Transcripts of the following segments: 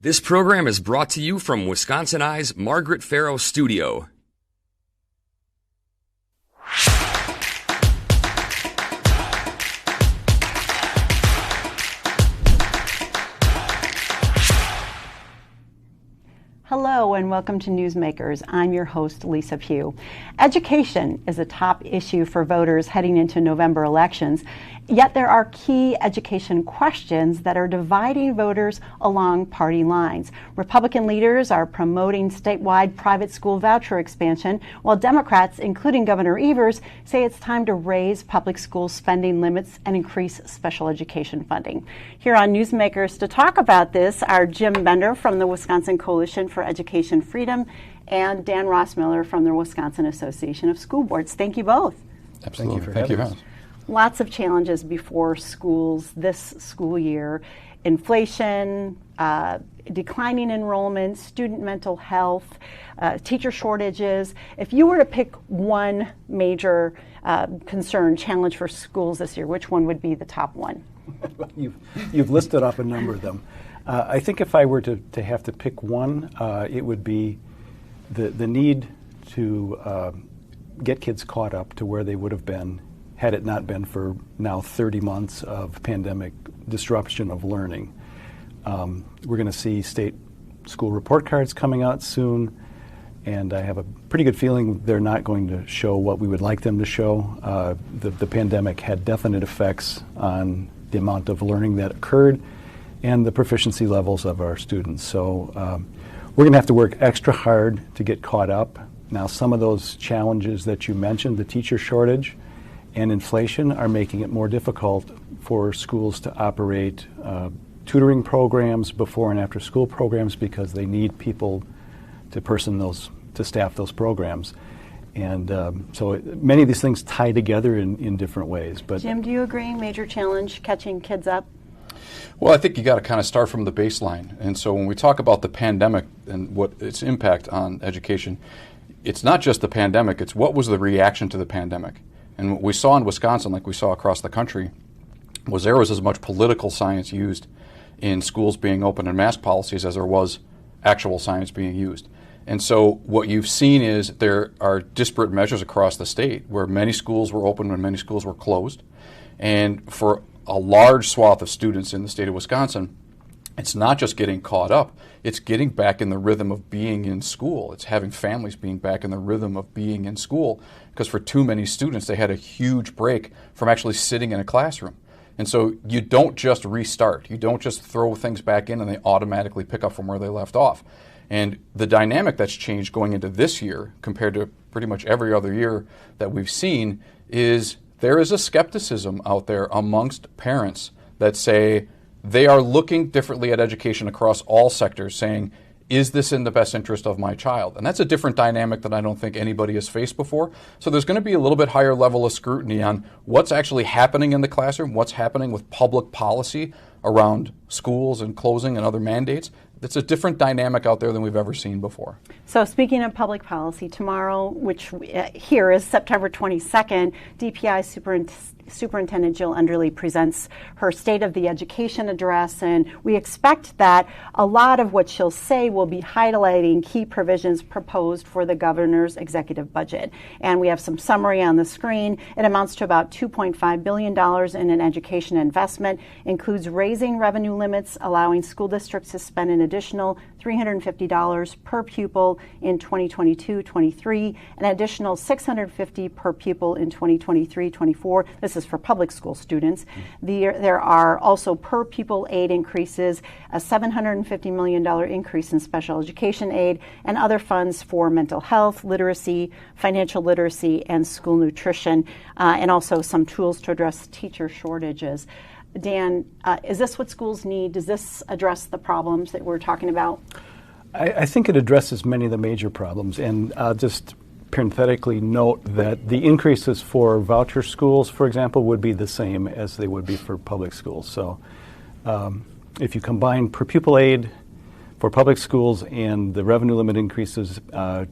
This program is brought to you from WisconsinEye's Margaret Farrow Studio. Hello and welcome to Newsmakers. I'm your host, Lisa Pugh. Education is a top issue for voters heading into November elections, yet there are key education questions that are dividing voters along party lines. Republican leaders are promoting statewide private school voucher expansion, while Democrats, including Governor Evers, say it's time to raise public school spending limits and increase special education funding. Here on Newsmakers to talk about this are Jim Bender from the Wisconsin Coalition for Education Freedom and Dan Rossmiller from the Wisconsin Association of School Boards. Thank you both. Absolutely. Thank you for having us. Lots of challenges before schools this school year. Inflation, declining enrollment, student mental health, teacher shortages. If you were to pick one major concern, challenge for schools this year, which one would be the top one? You've listed off a number of them. I think if I were to have to pick one, it would be the need to get kids caught up to where they would have been had it not been for now 30 months of pandemic disruption of learning. We're going to see state school report cards coming out soon, and I have a pretty good feeling they're not going to show what we would like them to show. The pandemic had definite effects on the amount of learning that occurred and the proficiency levels of our students. So we're going to have to work extra hard to get caught up. Now, some of those challenges that you mentioned, the teacher shortage and inflation, are making it more difficult for schools to operate tutoring programs, before and after school programs, because they need people to staff those programs. And so many of these things tie together in different ways. But Jim, do you agree? Major challenge catching kids up? Well, I think you got to kind of start from the baseline. And so when we talk about the pandemic and what its impact on education, it's not just the pandemic, it's what was the reaction to the pandemic. And what we saw in Wisconsin, like we saw across the country, was there was as much political science used in schools being open and mask policies as there was actual science being used. And so what you've seen is there are disparate measures across the state where many schools were open and many schools were closed. And for a large swath of students in the state of Wisconsin, it's not just getting caught up, it's getting back in the rhythm of being in school. It's having families being back in the rhythm of being in school, because for too many students, they had a huge break from actually sitting in a classroom. And so you don't just restart. You don't just throw things back in and they automatically pick up from where they left off. And the dynamic that's changed going into this year compared to pretty much every other year that we've seen is there is a skepticism out there amongst parents that say they are looking differently at education across all sectors, saying, is this in the best interest of my child? And that's a different dynamic that I don't think anybody has faced before. So there's going to be a little bit higher level of scrutiny on what's actually happening in the classroom, what's happening with public policy around schools and closing and other mandates. It's a different dynamic out there than we've ever seen before. So speaking of public policy, tomorrow, which here is September 22nd, DPI Superintendent Jill Underly presents her State of the Education address, and we expect that a lot of what she'll say will be highlighting key provisions proposed for the governor's executive budget. And we have some summary on the screen. It amounts to about $2.5 billion in an education investment, includes raising revenue limits, allowing school districts to spend an additional $350 per pupil in 2022-23, an additional $650 per pupil in 2023-24. This is for public school students. There are also per pupil aid increases, a $750 million increase in special education aid, and other funds for mental health, literacy, financial literacy, and school nutrition, and also some tools to address teacher shortages. Dan, is this what schools need? Does this address the problems that we're talking about? I think it addresses many of the major problems, and just parenthetically note that the increases for voucher schools, for example, would be the same as they would be for public schools. So if you combine per pupil aid for public schools and the revenue limit increases,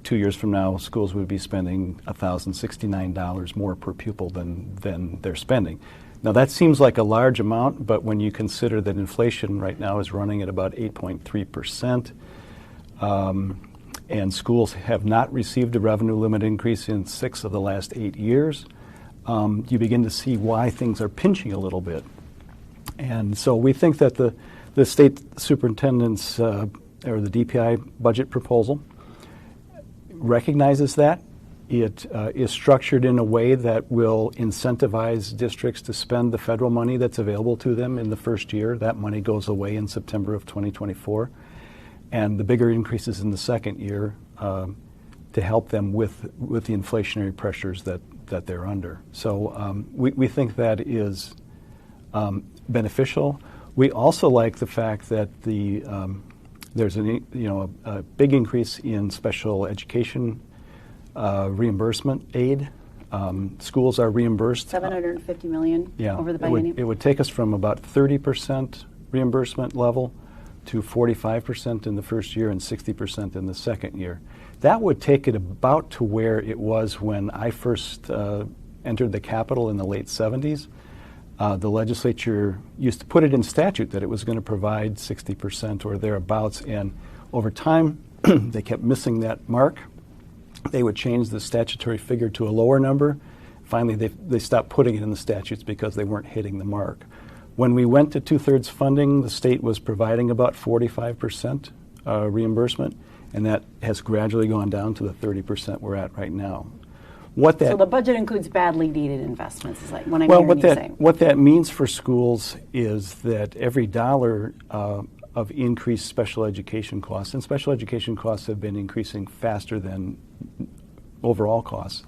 2 years from now, schools would be spending $1,069 more per pupil than they're spending. Now that seems like a large amount, but when you consider that inflation right now is running at about 8.3%, and schools have not received a revenue limit increase in 6 of the last 8 years, you begin to see why things are pinching a little bit. And so we think that the state superintendent's or the DPI budget proposal recognizes that. It is structured in a way that will incentivize districts to spend the federal money that's available to them in the first year. That money goes away in September of 2024. And the bigger increases in the second year to help them with the inflationary pressures that they're under. So we think that is beneficial. We also like the fact that there's a big increase in special education reimbursement aid. Schools are reimbursed. $750 million over the biennium. It would take us from about 30% reimbursement level to 45% in the first year and 60% in the second year. That would take it about to where it was when I first entered the Capitol in the late 70s. The legislature used to put it in statute that it was going to provide 60% or thereabouts, and over time they kept missing that mark. They would change the statutory figure to a lower number. Finally, they stopped putting it in the statutes because they weren't hitting the mark. When we went to 2/3 funding, the state was providing about 45% reimbursement, and that has gradually gone down to the 30% we're at right now. So the budget includes badly needed investments, is like what I'm hearing you say. What that means for schools is that every dollar of increased special education costs, and special education costs have been increasing faster than overall costs.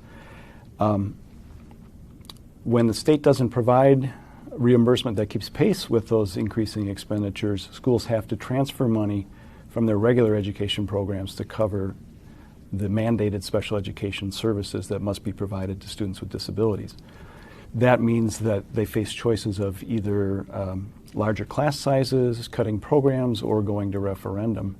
When the state doesn't provide reimbursement that keeps pace with those increasing expenditures, schools have to transfer money from their regular education programs to cover the mandated special education services that must be provided to students with disabilities. That means that they face choices of either larger class sizes, cutting programs, or going to referendum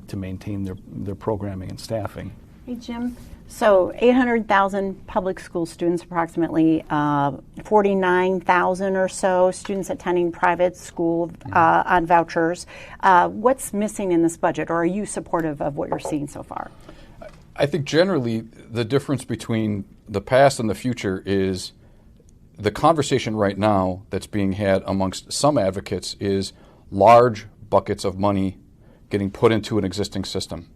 to maintain their programming and staffing. Hey, Jim. So 800,000 public school students, approximately 49,000 or so students attending private school on vouchers. What's missing in this budget, or are you supportive of what you're seeing so far? I think generally the difference between the past and the future is the conversation right now that's being had amongst some advocates is large buckets of money getting put into an existing system.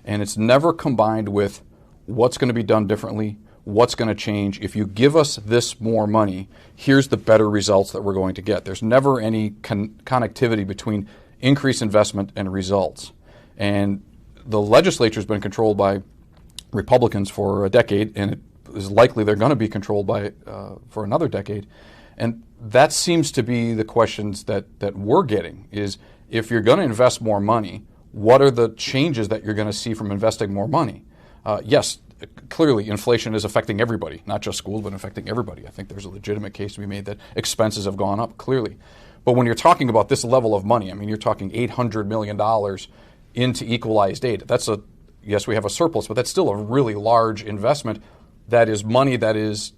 And it's never combined with what's going to be done differently, what's going to change. If you give us this more money, here's the better results that we're going to get. There's never any connectivity between increased investment and results. And the legislature has been controlled by Republicans for a decade, and it is likely they're going to be controlled by for another decade. And that seems to be the questions that we're getting is, if you're going to invest more money, what are the changes that you're going to see from investing more money? Yes, clearly inflation is affecting everybody, not just schools, but affecting everybody. I think there's a legitimate case to be made that expenses have gone up, clearly. But when you're talking about this level of money, I mean, you're talking $800 million into equalized aid. Yes, we have a surplus, but that's still a really large investment. That is money that is,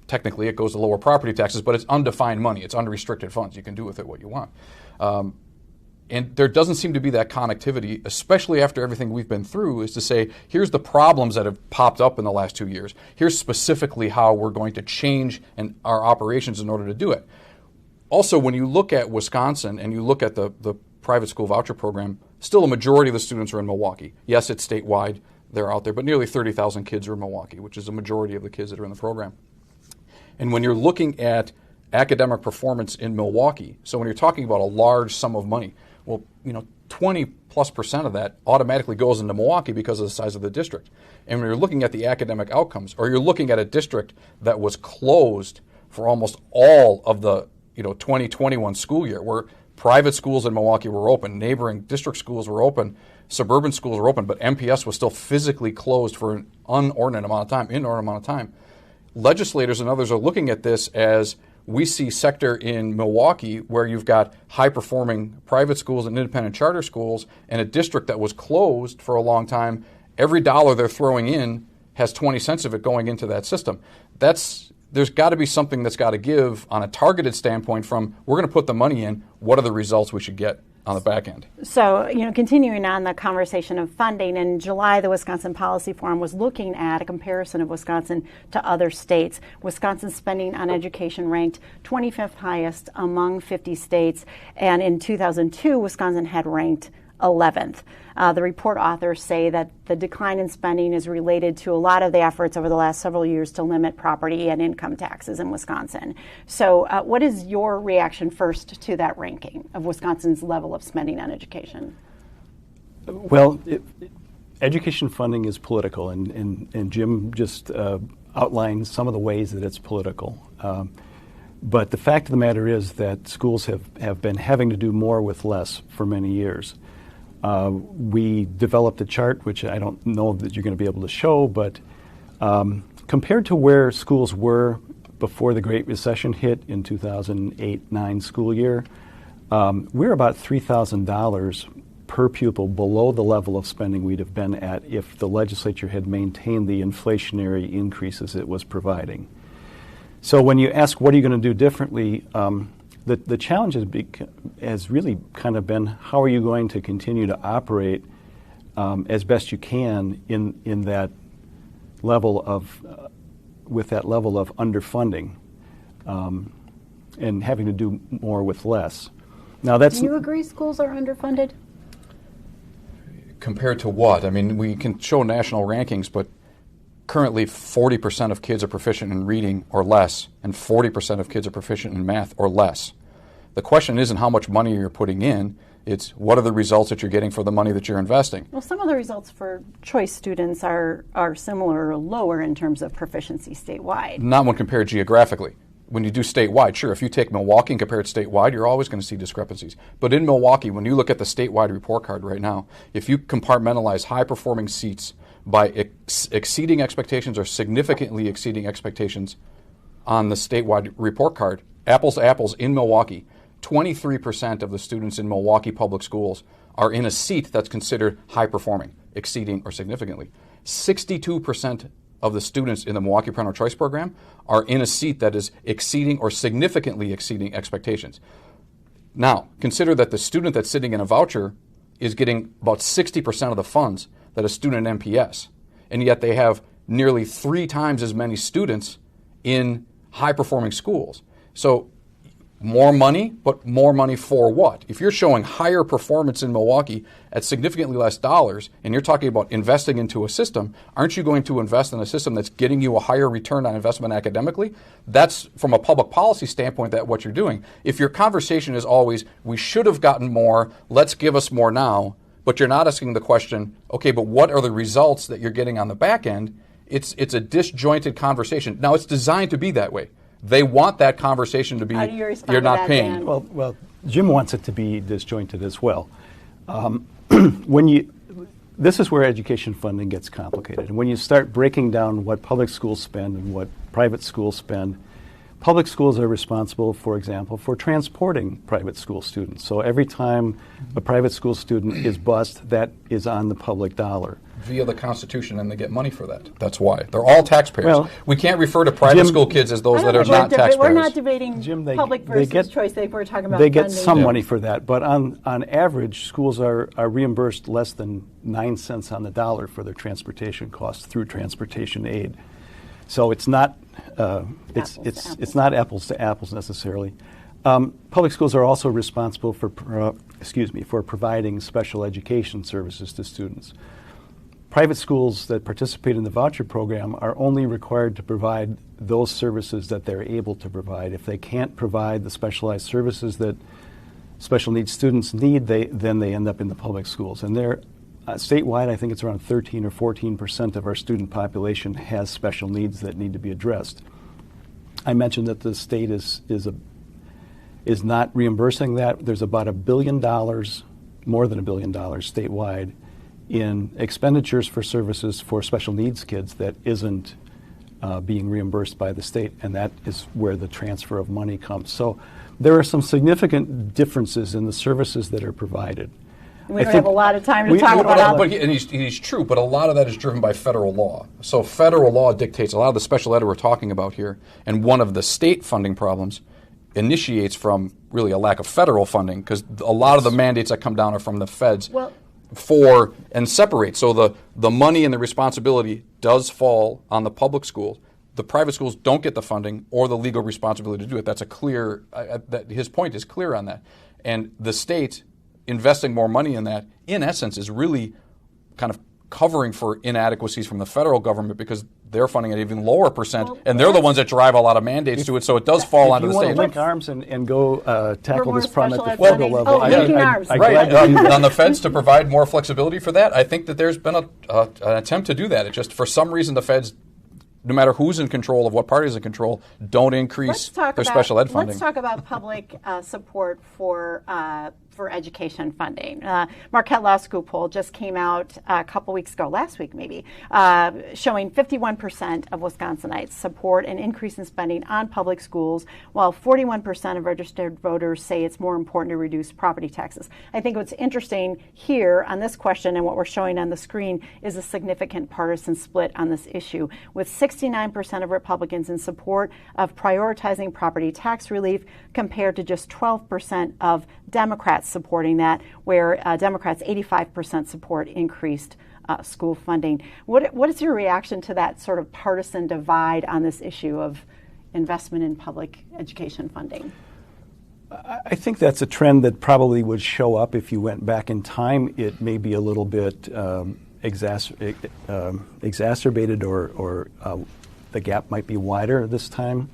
technically it goes to lower property taxes, but it's undefined money. It's unrestricted funds. You can do with it what you want. And there doesn't seem to be that connectivity, especially after everything we've been through, is to say, here's the problems that have popped up in the last 2 years. Here's specifically how we're going to change our operations in order to do it. Also, when you look at Wisconsin and you look at the private school voucher program, still a majority of the students are in Milwaukee. Yes, it's statewide. They're out there, but nearly 30,000 kids are in Milwaukee, which is a majority of the kids that are in the program. And when you're looking at academic performance in Milwaukee, so when you're talking about a large sum of money, well, 20+% of that automatically goes into Milwaukee because of the size of the district. And when you're looking at the academic outcomes, or you're looking at a district that was closed for almost all of the 2021 school year, where private schools in Milwaukee were open, neighboring district schools were open, suburban schools were open, but MPS was still physically closed for an inordinate amount of time. Legislators and others are looking at this as, we see sector in Milwaukee where you've got high-performing private schools and independent charter schools, and a district that was closed for a long time. Every dollar they're throwing in has 20 cents of it going into that system. That's there's got to be something that's got to give on a targeted standpoint from, we're going to put the money in, what are the results we should get on the back end? So, continuing on the conversation of funding, in July, the Wisconsin Policy Forum was looking at a comparison of Wisconsin to other states. Wisconsin's spending on education ranked 25th highest among 50 states, and in 2002, Wisconsin had ranked 11th. The report authors say that the decline in spending is related to a lot of the efforts over the last several years to limit property and income taxes in Wisconsin. So what is your reaction first to that ranking of Wisconsin's level of spending on education? Well, education funding is political, and Jim just outlined some of the ways that it's political. But the fact of the matter is that schools have been having to do more with less for many years. We developed a chart, which I don't know that you're going to be able to show, but compared to where schools were before the Great Recession hit in 2008-9 school year, we're about $3,000 per pupil below the level of spending we'd have been at if the legislature had maintained the inflationary increases it was providing. So when you ask what are you going to do differently, the challenge has really kind of been how are you going to continue to operate as best you can in that level of with that level of underfunding and having to do more with less. Now that's. Do you agree schools are underfunded? Compared to what? I mean, we can show national rankings, but currently 40% of kids are proficient in reading or less, and 40% of kids are proficient in math or less. The question isn't how much money you're putting in, it's what are the results that you're getting for the money that you're investing. Well, some of the results for choice students are similar or lower in terms of proficiency statewide. Not when compared geographically. When you do statewide, sure, if you take Milwaukee and compare it statewide, you're always going to see discrepancies. But in Milwaukee, when you look at the statewide report card right now, if you compartmentalize high-performing seats by exceeding expectations or significantly exceeding expectations on the statewide report card, apples to apples in Milwaukee, 23% of the students in Milwaukee public schools are in a seat that's considered high-performing, exceeding or significantly. 62% of the students in the Milwaukee Parental Choice Program are in a seat that is exceeding or significantly exceeding expectations. Now, consider that the student that's sitting in a voucher is getting about 60% of the funds that a student in MPS, and yet they have nearly 3 times as many students in high-performing schools. So more money, but more money for what? If you're showing higher performance in Milwaukee at significantly less dollars, and you're talking about investing into a system, aren't you going to invest in a system that's getting you a higher return on investment academically? That's, from a public policy standpoint, that what you're doing. If your conversation is always, we should have gotten more, let's give us more now, but you're not asking the question, okay, but what are the results that you're getting on the back end? It's a disjointed conversation. Now, it's designed to be that way. They want that conversation to be, How do you respond you're to not that, paying. Dan? Well, Jim wants it to be disjointed as well. This is where education funding gets complicated. And when you start breaking down what public schools spend and what private schools spend, public schools are responsible, for example, for transporting private school students. So every time a private school student is bused, that is on the public dollar. Via the Constitution, and they get money for that. That's why. They're all taxpayers. Well, we can't refer to private school kids as those that are not taxpayers. We're not debating Jim, public versus choice. We're talking about they get funding. some money for that, but on average, schools are reimbursed less than 9 cents on the dollar for their transportation costs through transportation aid. So it's not it's not apples to apples necessarily. Public schools are also responsible for providing special education services to students. Private schools that participate in the voucher program are only required to provide those services that they're able to provide. If they can't provide the specialized services that special needs students need, then they end up in the public schools. And they're statewide, I think it's around 13 or 14% of our student population has special needs that need to be addressed. I mentioned that the state is not reimbursing that. There's about $1 billion, more than $1 billion statewide, in expenditures for services for special needs kids that isn't being reimbursed by the state, and that is where the transfer of money comes. So there are some significant differences in the services that are provided. We don't have a lot of time to talk about But he's true, but a lot of that is driven by federal law. So federal law dictates a lot of the special ed we're talking about here, and one of the state funding problems initiates from really a lack of federal funding, because a lot of the mandates that come down are from the feds and separate. So the money and the responsibility does fall on the public schools. The private schools don't get the funding or the legal responsibility to do it. That's a clear, his point is clear on that. And the state investing more money in that, in essence, is really kind of covering for inadequacies from the federal government, because they're funding at an even lower percent, and they're the ones that drive a lot of mandates to it, so it does fall onto the state. If you want to link arms and go tackle this problem at the federal level, on the feds to provide more flexibility for that, I think that there's been an attempt to do that. It just, for some reason, the feds, no matter who's in control of what party is in control, don't increase their special ed funding. Let's talk about public support for education funding. Marquette Law School poll just came out a couple weeks ago, last week maybe, showing 51% of Wisconsinites support an increase in spending on public schools, while 41% of registered voters say it's more important to reduce property taxes. I think what's interesting here on this question and what we're showing on the screen is a significant partisan split on this issue, with 69% of Republicans in support of prioritizing property tax relief compared to just 12% of Democrats supporting that, where Democrats 85% support increased school funding. What is your reaction to that sort of partisan divide on this issue of investment in public education funding? I think that's a trend that probably would show up if you went back in time. It may be a little bit exacerbated, or the gap might be wider this time.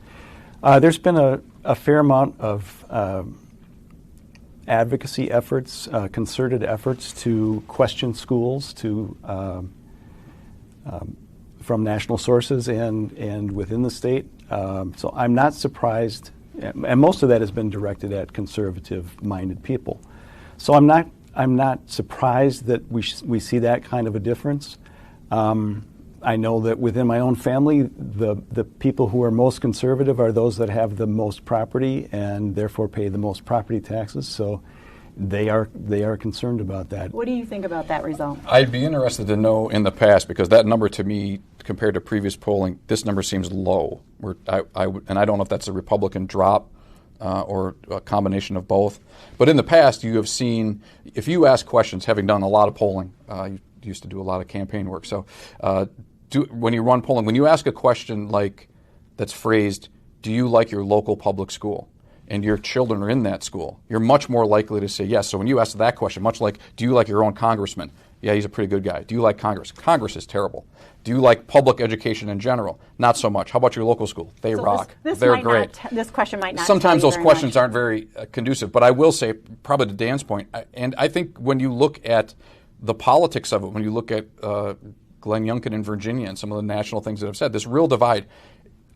There's been a fair amount of advocacy efforts, concerted efforts to question schools from national sources and within the state. So I'm not surprised, and most of that has been directed at conservative-minded people. So I'm not surprised that we see that kind of a difference. I know that within my own family, the people who are most conservative are those that have the most property and therefore pay the most property taxes. So they are concerned about that. What do you think about that result? I'd be interested to know in the past, because that number to me, compared to previous polling, this number seems low. And I don't know if that's a Republican drop or a combination of both. But in the past, you have seen, if you ask questions, having done a lot of polling, you used to do a lot of campaign work. So when you run polling, when you ask a question like that's phrased, do you like your local public school? And your children are in that school, you're much more likely to say yes. So when you ask that question, much like, do you like your own congressman? Yeah, he's a pretty good guy. Do you like Congress? Congress is terrible. Do you like public education in general? Not so much. How about your local school? They rock. They're great. This question might not. Sometimes those questions aren't very conducive. But I will say, probably to Dan's point, and I think when you look at the politics of it, when you look at Glenn Youngkin in Virginia and some of the national things that have said, this real divide,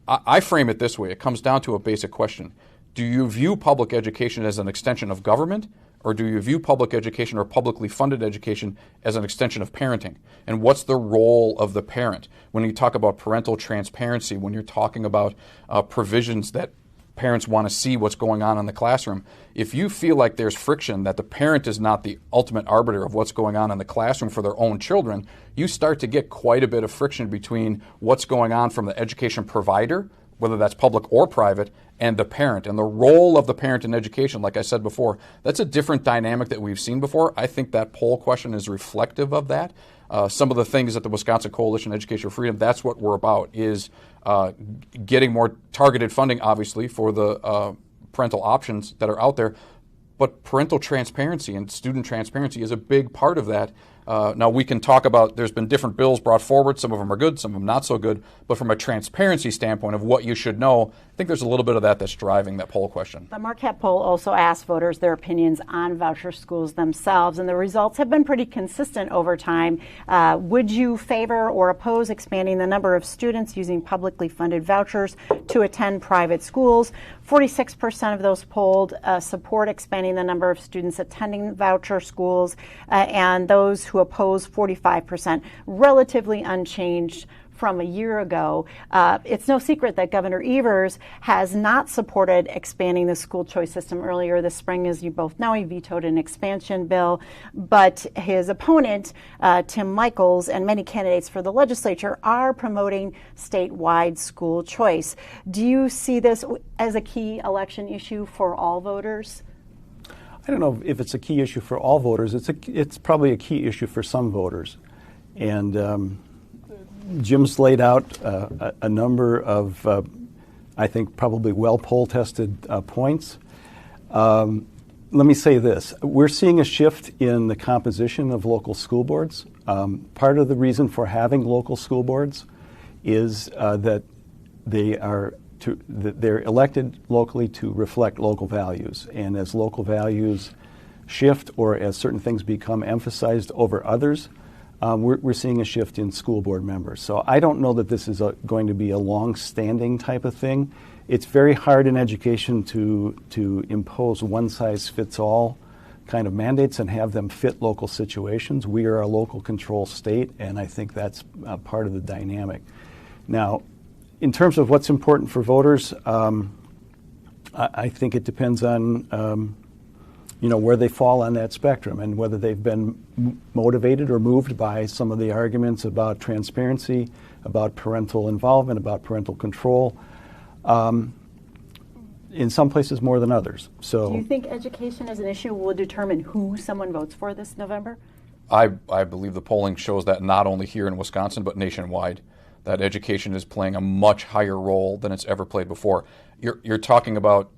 I frame it this way. It comes down to a basic question. Do you view public education as an extension of government, or do you view public education or publicly funded education as an extension of parenting? And what's the role of the parent? When you talk about parental transparency, when you're talking about provisions that parents want to see what's going on in the classroom, if you feel like there's friction, that the parent is not the ultimate arbiter of what's going on in the classroom for their own children, you start to get quite a bit of friction between what's going on from the education provider, whether that's public or private, and the parent. And the role of the parent in education, like I said before, that's a different dynamic that we've seen before. I think that poll question is reflective of that. Some of the things at the Wisconsin Coalition Education for Freedom, that's what we're about, is getting more targeted funding, obviously, for the parental options that are out there. But parental transparency and student transparency is a big part of that. Now, we can talk about, there's been different bills brought forward. Some of them are good, some of them not so good. But from a transparency standpoint of what you should know, I think there's a little bit of that that's driving that poll question. The Marquette poll also asked voters their opinions on voucher schools themselves, and the results have been pretty consistent over time. Would you favor or oppose expanding the number of students using publicly funded vouchers to attend private schools? 46% of those polled support expanding the number of students attending voucher schools, and those who oppose, 45%, relatively unchanged from a year ago. It's no secret that Governor Evers has not supported expanding the school choice system. Earlier this spring, as you both know, he vetoed an expansion bill, but his opponent, Tim Michels, and many candidates for the legislature are promoting statewide school choice. Do you see this as a key election issue for all voters? I don't know if it's a key issue for all voters. It's probably a key issue for some voters. And Jim's laid out a number of, I think, probably well poll-tested points. Let me say this. We're seeing a shift in the composition of local school boards. Part of the reason for having local school boards is that they're elected locally to reflect local values. And as local values shift or as certain things become emphasized over others, we're seeing a shift in school board members. So I don't know that this is going to be a long-standing type of thing. It's very hard in education to impose one-size-fits-all kind of mandates and have them fit local situations. We are a local control state, and I think that's part of the dynamic. Now, in terms of what's important for voters, I think it depends on where they fall on that spectrum and whether they've been motivated or moved by some of the arguments about transparency, about parental involvement, about parental control. In some places more than others. So, do you think education as an issue will determine who someone votes for this November? I believe the polling shows that not only here in Wisconsin but nationwide, that education is playing a much higher role than it's ever played before. You're talking about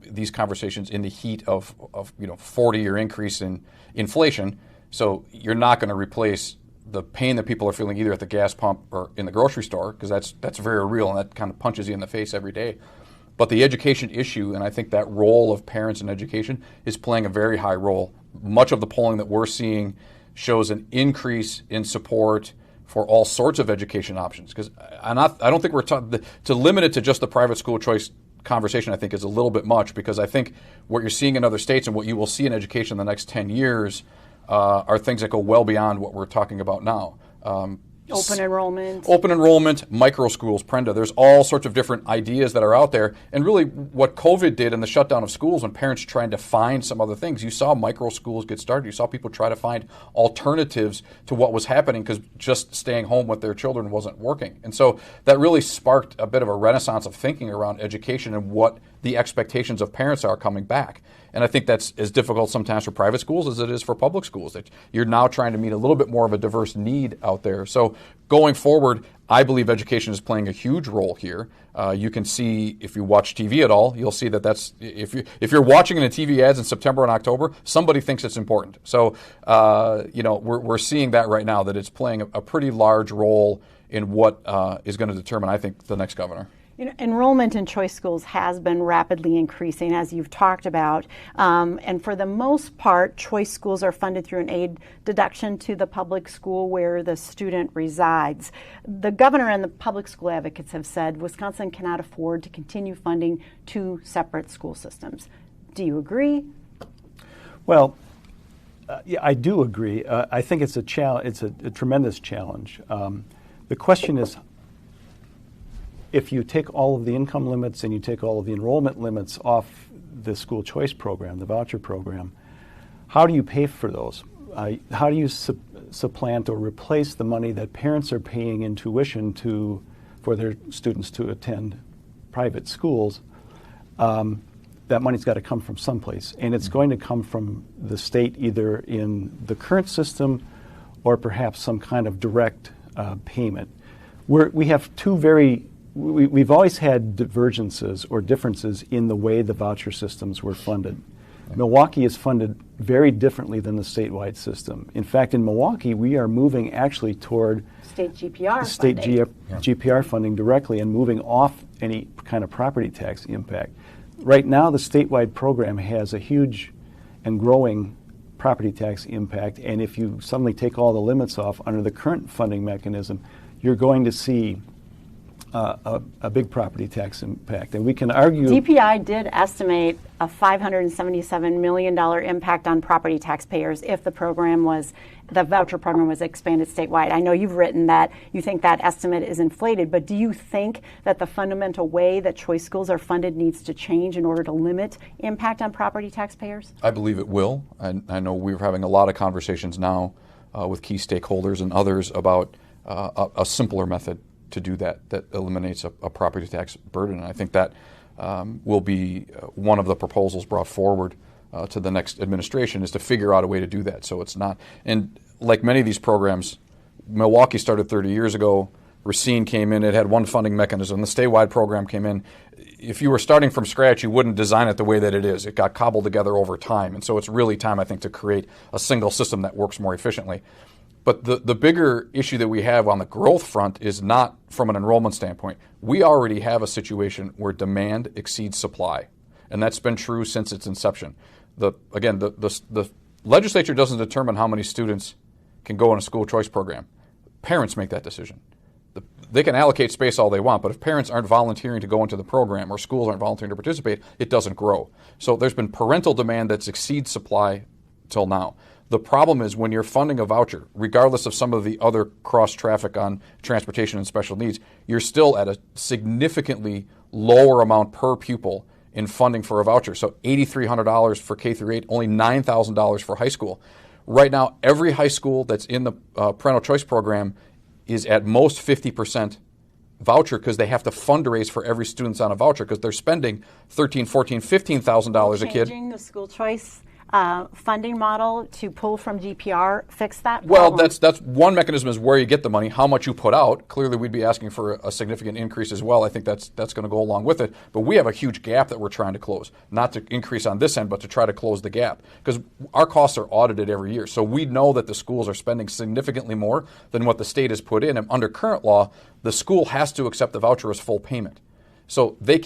these conversations in the heat of 40-year increase in inflation. So you're not going to replace the pain that people are feeling either at the gas pump or in the grocery store, because that's very real and that kind of punches you in the face every day. But the education issue, and I think that role of parents in education is playing a very high role. Much of the polling that we're seeing shows an increase in support for all sorts of education options. Because I don't think we're to limit it to just the private school choice conversation, I think, is a little bit much, because I think what you're seeing in other states and what you will see in education in the next 10 years are things that go well beyond what we're talking about now. Open enrollment, micro schools, Prenda. There's all sorts of different ideas that are out there. And really what COVID did and the shutdown of schools when parents trying to find some other things, you saw micro schools get started. You saw people try to find alternatives to what was happening because just staying home with their children wasn't working. And so that really sparked a bit of a renaissance of thinking around education and what the expectations of parents are coming back. And I think that's as difficult sometimes for private schools as it is for public schools, that you're now trying to meet a little bit more of a diverse need out there. So going forward, I believe education is playing a huge role here. You can see, if you watch TV at all, you'll see that's if you're watching in the TV ads in September and October, somebody thinks it's important. So we're seeing that right now, that it's playing a pretty large role in what is going to determine, I think, the next governor. Enrollment in choice schools has been rapidly increasing, as you've talked about. And for the most part, choice schools are funded through an aid deduction to the public school where the student resides. The governor and the public school advocates have said Wisconsin cannot afford to continue funding two separate school systems. Do you agree? Well, yeah, I do agree. I think it's a challenge. It's a tremendous challenge. The question is, if you take all of the income limits and you take all of the enrollment limits off the school choice program, the voucher program, how do you pay for those? How do you supplant or replace the money that parents are paying in tuition for their students to attend private schools? That money's got to come from someplace, and it's going to come from the state, either in the current system or perhaps some kind of direct payment. We have we've always had divergences or differences in the way the voucher systems were funded. Milwaukee is funded very differently than the statewide system. In fact, in Milwaukee, we are moving actually toward state GPR funding directly and moving off any kind of property tax impact. Right now, the statewide program has a huge and growing property tax impact, and if you suddenly take all the limits off under the current funding mechanism, you're going to see a big property tax impact. And we can argue... DPI did estimate a $577 million impact on property taxpayers if the voucher program was expanded statewide. I know you've written that you think that estimate is inflated, but do you think that the fundamental way that choice schools are funded needs to change in order to limit impact on property taxpayers? I believe it will. I know we're having a lot of conversations now with key stakeholders and others about a simpler method to do that eliminates a property tax burden. And I think that will be one of the proposals brought forward to the next administration, is to figure out a way to do that. So it's not, and like many of these programs, Milwaukee started 30 years ago, Racine came in, it had one funding mechanism, the statewide program came in. If you were starting from scratch, you wouldn't design it the way that it is. It got cobbled together over time. And so it's really time, I think, to create a single system that works more efficiently. But the bigger issue that we have on the growth front is not from an enrollment standpoint. We already have a situation where demand exceeds supply, and that's been true since its inception. The legislature doesn't determine how many students can go in a school choice program. Parents make that decision. They can allocate space all they want, but if parents aren't volunteering to go into the program or schools aren't volunteering to participate, it doesn't grow. So there's been parental demand that exceeds supply till now. The problem is when you're funding a voucher, regardless of some of the other cross-traffic on transportation and special needs, you're still at a significantly lower amount per pupil in funding for a voucher. So $8,300 for K through 8, only $9,000 for high school. Right now, every high school that's in the parental choice program is at most 50% voucher because they have to fundraise for every student on a voucher because they're spending $13,000, $14,000, $15,000 a kid. Changing the school choice funding model to pull from GPR fix that problem? Well, that's one mechanism is where you get the money, how much you put out. Clearly, we'd be asking for a significant increase as well. I think that's going to go along with it. But we have a huge gap that we're trying to close, not to increase on this end, but to try to close the gap because our costs are audited every year. So we know that the schools are spending significantly more than what the state has put in. And under current law, the school has to accept the voucher as full payment. So they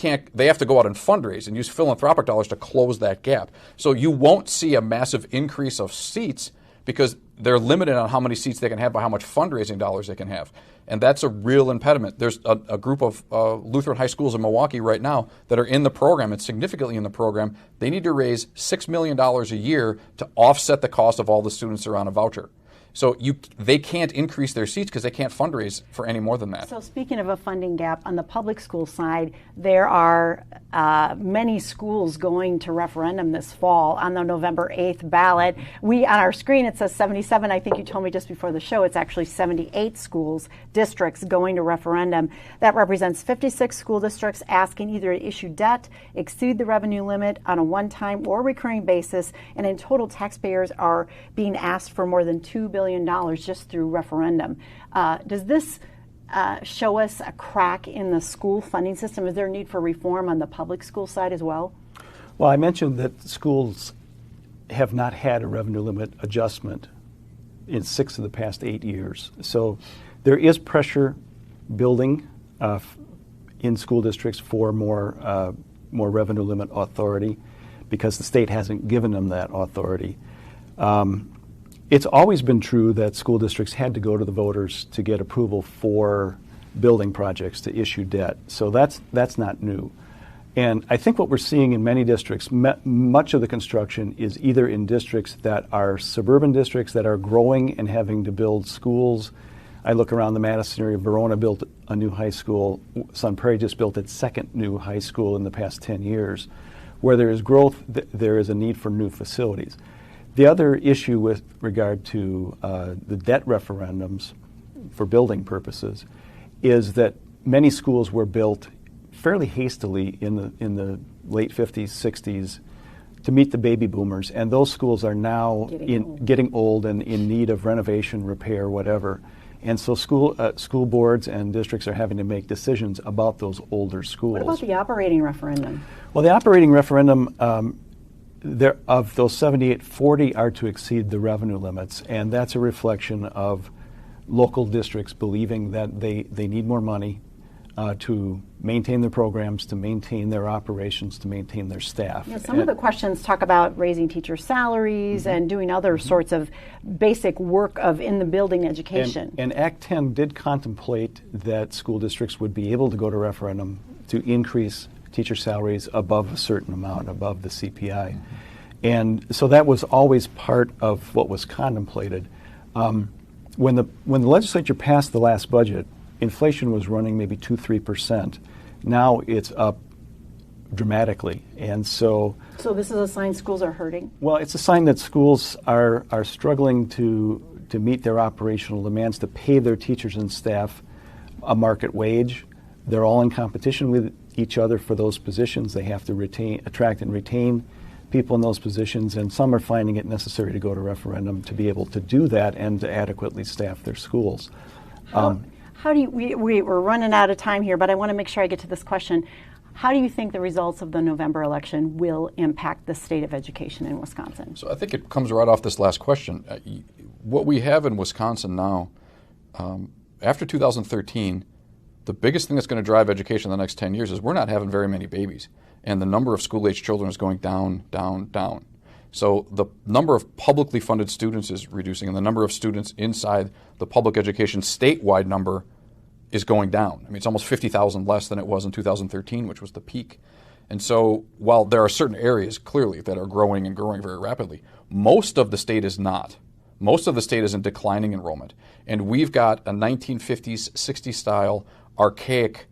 have to go out and fundraise and use philanthropic dollars to close that gap. So you won't see a massive increase of seats because they're limited on how many seats they can have by how much fundraising dollars they can have. And that's a real impediment. There's a group of Lutheran high schools in Milwaukee right now that are in the program and significantly in the program. They need to raise $6 million a year to offset the cost of all the students that are on a voucher. So they can't increase their seats because they can't fundraise for any more than that. So speaking of a funding gap, on the public school side, there are many schools going to referendum this fall on the November 8th ballot. On our screen, it says 77. I think you told me just before the show it's actually 78 schools, districts going to referendum. That represents 56 school districts asking either to issue debt, exceed the revenue limit on a one-time or recurring basis, and in total, taxpayers are being asked for more than $2 billion just through referendum. Does this show us a crack in the school funding system? Is there a need for reform on the public school side as well? Well, I mentioned that schools have not had a revenue limit adjustment in 6 of the past 8 years. So there is pressure building in school districts for more revenue limit authority because the state hasn't given them that authority. It's always been true that school districts had to go to the voters to get approval for building projects to issue debt. So that's not new. And I think what we're seeing in many districts, much of the construction is either in districts that are suburban districts that are growing and having to build schools. I look around the Madison area, Verona built a new high school. Sun Prairie just built its second new high school in the past 10 years. Where there is growth, there is a need for new facilities. The other issue with regard to the debt referendums for building purposes is that many schools were built fairly hastily in the late 50s, 60s to meet the baby boomers, and those schools are now getting old and in need of renovation, repair, whatever. And so school boards and districts are having to make decisions about those older schools. What about the operating referendum? Well, the operating referendum, of those 78, 40 are to exceed the revenue limits, and that's a reflection of local districts believing that they need more money to maintain their programs, to maintain their operations, to maintain their staff. Some of the questions talk about raising teacher salaries and doing other sorts of basic work of in the building education. And Act 10 did contemplate that school districts would be able to go to referendum to increase teacher salaries above a certain amount, above the CPI. And so that was always part of what was contemplated. When the legislature passed the last budget, inflation was running maybe 2-3%. Now it's up dramatically, and so this is a sign schools are hurting. Well, it's a sign that schools are struggling to meet their operational demands, to pay their teachers and staff a market wage. They're all in competition with each other for those positions. They have to attract and retain people in those positions, and some are finding it necessary to go to referendum to be able to do that and to adequately staff their schools. How do you, we're running out of time here, but I want to make sure I get to this question. How do you think the results of the November election will impact the state of education in Wisconsin? So I think it comes right off this last question. What we have in Wisconsin now, after 2013, the biggest thing that's going to drive education in the next 10 years is we're not having very many babies. And the number of school-age children is going down, down, down. So the number of publicly funded students is reducing, and the number of students inside the public education statewide number is going down. I mean, it's almost 50,000 less than it was in 2013, which was the peak. And so while there are certain areas, clearly, that are growing and growing very rapidly, most of the state is not. Most of the state is in declining enrollment. And we've got a 1950s, 60s style, archaic,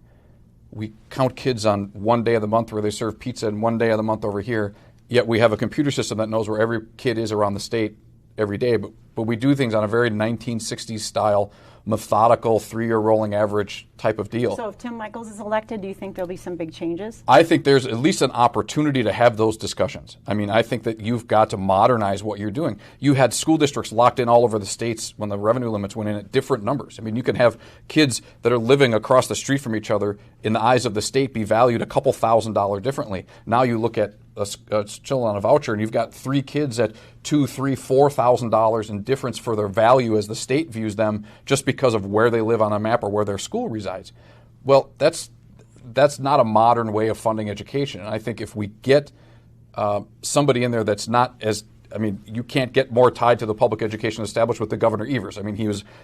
we count kids on one day of the month where they serve pizza and one day of the month over here, yet we have a computer system that knows where every kid is around the state every day. But we do things on a very 1960s style, methodical, 3-year rolling average type of deal. So if Tim Michels is elected, do you think there'll be some big changes? I think there's at least an opportunity to have those discussions. I mean, I think that you've got to modernize what you're doing. You had school districts locked in all over the states when the revenue limits went in at different numbers. I mean, you can have kids that are living across the street from each other in the eyes of the state be valued a couple $1,000s differently. Now you look at a child on a voucher and you've got 3 kids at $2,000, $3,000, $4,000 in difference for their value as the state views them just because of where they live on a map or where their school resides. Well, that's not a modern way of funding education. And I think if we get somebody in there that's not as, I mean, you can't get more tied to the public education establishment with the Governor Evers. I mean,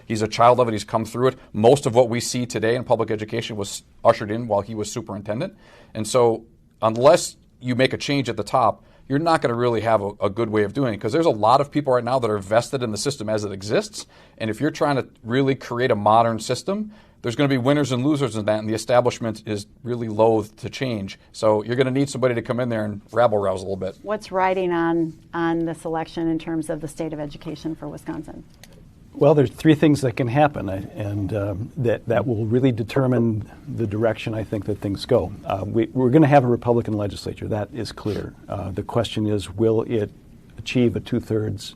he's a child of it. He's come through it. Most of what we see today in public education was ushered in while he was superintendent. And so unless you make a change at the top, you're not going to really have a good way of doing it, because there's a lot of people right now that are vested in the system as it exists. And if you're trying to really create a modern system, there's going to be winners and losers in that, and the establishment is really loath to change. So you're going to need somebody to come in there and rabble-rouse a little bit. What's riding on this election in terms of the state of education for Wisconsin? Well, there's 3 things that can happen, and that will really determine the direction I think that things go. We're going to have a Republican legislature, that is clear. The question is, will it achieve a 2/3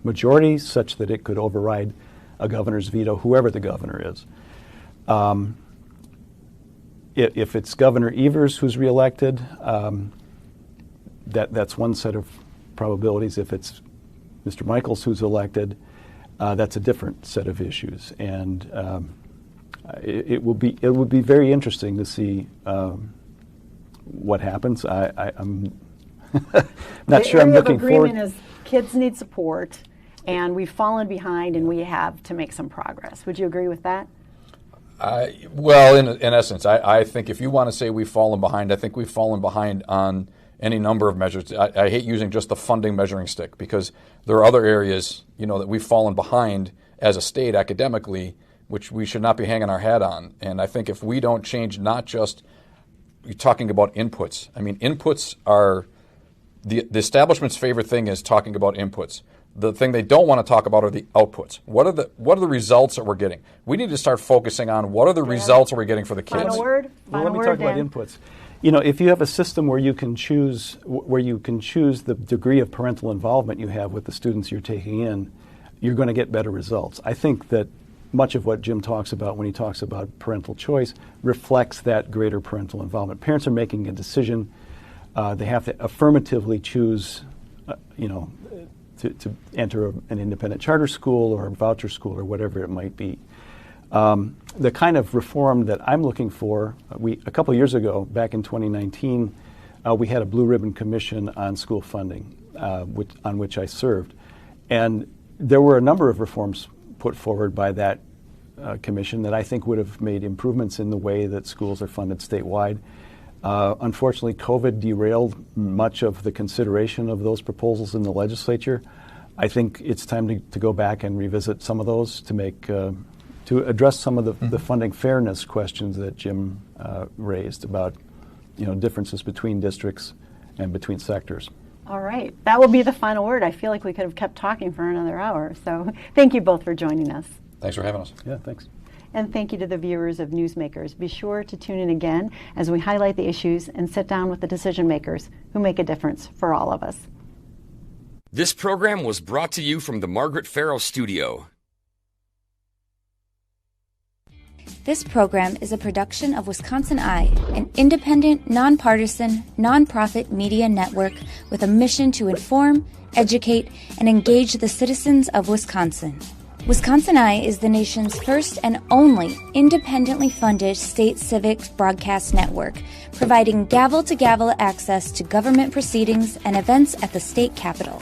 majority such that it could override a governor's veto, whoever the governor is? If it's Governor Evers who's reelected, that's one set of probabilities. If it's Mr. Michels who's elected, that's a different set of issues, and it will be very interesting to see what happens. I'm not sure I'm looking forward. The area of agreement is kids need support, and we've fallen behind, and we have to make some progress. Would you agree with that? Well, in essence, I think if you want to say we've fallen behind, I think we've fallen behind on any number of measures. I hate using just the funding measuring stick, because there are other areas, that we've fallen behind as a state academically, which we should not be hanging our hat on. And I think if we don't change, not just you're talking about inputs. I mean, inputs are the establishment's favorite thing is talking about inputs. The thing they don't want to talk about are the outputs. What are the results that we're getting? We need to start focusing on what are the results that we're getting for the kids. Final word. Well, let me talk about inputs. If you have a system where you can choose the degree of parental involvement you have with the students you're taking in, you're going to get better results. I think that much of what Jim talks about when he talks about parental choice reflects that greater parental involvement. Parents are making a decision. They have to affirmatively choose, to enter an independent charter school or a voucher school or whatever it might be. The kind of reform that I'm looking for, a couple years ago, back in 2019, we had a Blue Ribbon Commission on school funding, on which I served. And there were a number of reforms put forward by that commission that I think would have made improvements in the way that schools are funded statewide. Unfortunately, COVID derailed much of the consideration of those proposals in the legislature. I think it's time to go back and revisit some of those to make to address some of the funding fairness questions that Jim raised about differences between districts and between sectors. All right. That will be the final word. I feel like we could have kept talking for another hour. So thank you both for joining us. Thanks for having us. Yeah, thanks. And thank you to the viewers of Newsmakers. Be sure to tune in again as we highlight the issues and sit down with the decision makers who make a difference for all of us. This program was brought to you from the Margaret Farrow Studio. This program is a production of WisconsinEye, an independent, nonpartisan, nonprofit media network with a mission to inform, educate, and engage the citizens of Wisconsin. WisconsinEye is the nation's first and only independently funded state civic broadcast network, providing gavel-to-gavel access to government proceedings and events at the state capitol.